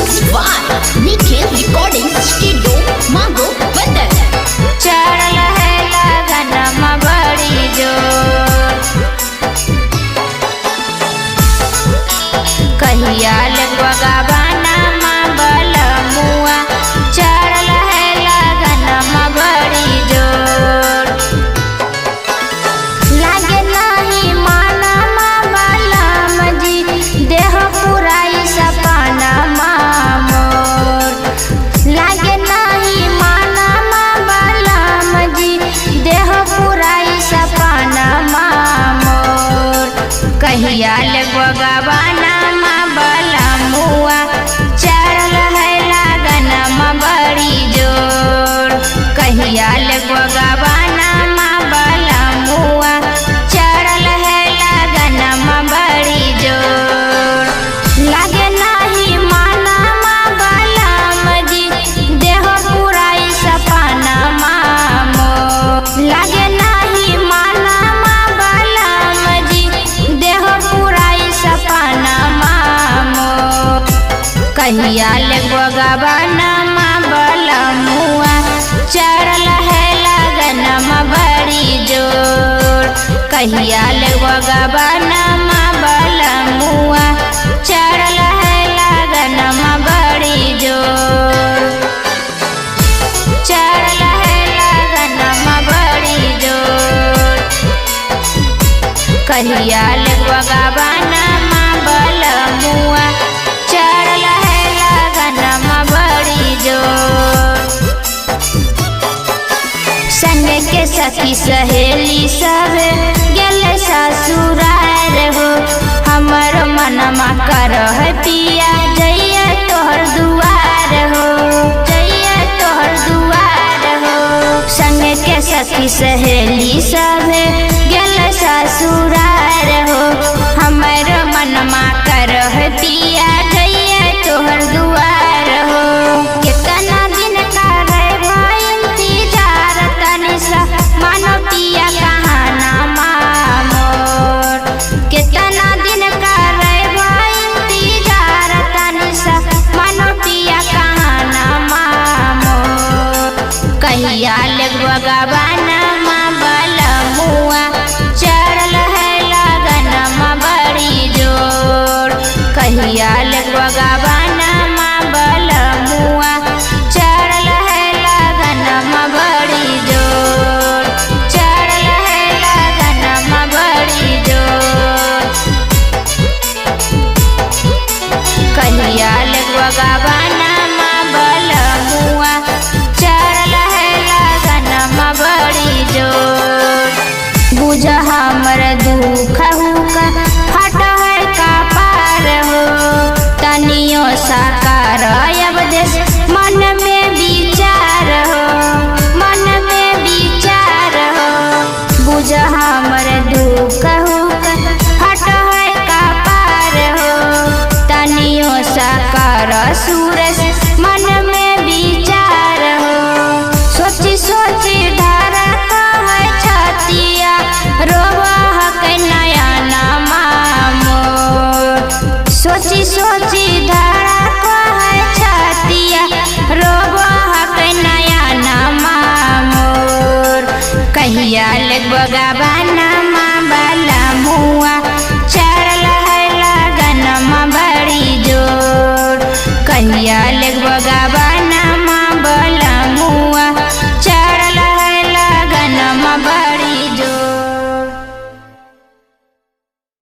Mixed by Nikhil Recording Studio, Mango, Bandar. चढ़ल है लगनमा बड़ी जोर, कहिया लगवा गाना बलमुआ। चढ़ल है लगनमा बड़ी जोर, लागे नहीं मानमा बलम जी, देह पुराई सपनमा मोर। लागे नहीं मानमा बलम जी, देह पुराई सपनमा मोर। कहिया लगवा गाना बलमुआ। चढ़ल है लगनमा बड़ी जोर, कहिया लगवा गाना बलमुआ। चढ़ल है लगनमा बड़ी जोर, लागे नहीं मानमा बलम जी, देह पुराई सपनमा मोर। लागे नहीं मानमा बलम जी, देह पुराई सपनमा मोर। कहिया लगवा गाना बलमुआ। चढ़ल है लगनमा बड़ी जोर, कहिया लगवा गाना बलमुआ। चढ़ल है लगनमा बड़ी जोर, चढ़ल है लगनमा बड़ी जोर, कहिया लगवा गाना बलमुआ। चढ़ल है लगनमा बड़ी जोर, संग के सखी सहेली सब गेल ससुरार हो। हमर मनमा करह पिया जइया तोहर दुआर हो, जइया तोहर दुआर हो। संग के सखी सहेली सब गेल ससुरार हो। हमर मनमा करह पिया जइया तोहर दुआर हो। कितना दिन का रह इंतजार, तनि सा मानो पिया कहाना मोर। कितना दिन का रह इंतजार, तनि सा मानो पिया कहाना मोर। कहिया लगवा गाना बलमुआ। चढ़ल है लगनमा बड़ी जोर, कहिया लगवा गाना बलमुआ। चढ़ल है लगनमा बड़ी जोर, चढ़ल है लगनमा बड़ी जोर, कहिया लगवा गाना बलमुआ। चढ़ल है लगनमा बड़ी जोर, बुझ हमर दुख हुका फट है कपार हो। तनियो साकार अब देश मन में विचार हो, मन में विचार हो। बुझ हमर दुख हुका फट है कपार हो। तनियो साकार सूरज मन में विचार हो। सोची सोची धारा है छतिया, रोवह के नयनमा मोर। सोची सोची धारा है छतिया, रोवह के नयनमा मोर। कहिया लगवा गाना बलमुआ। चढ़ल है लगनमा बड़ी जोर, कहिया लगवा गाना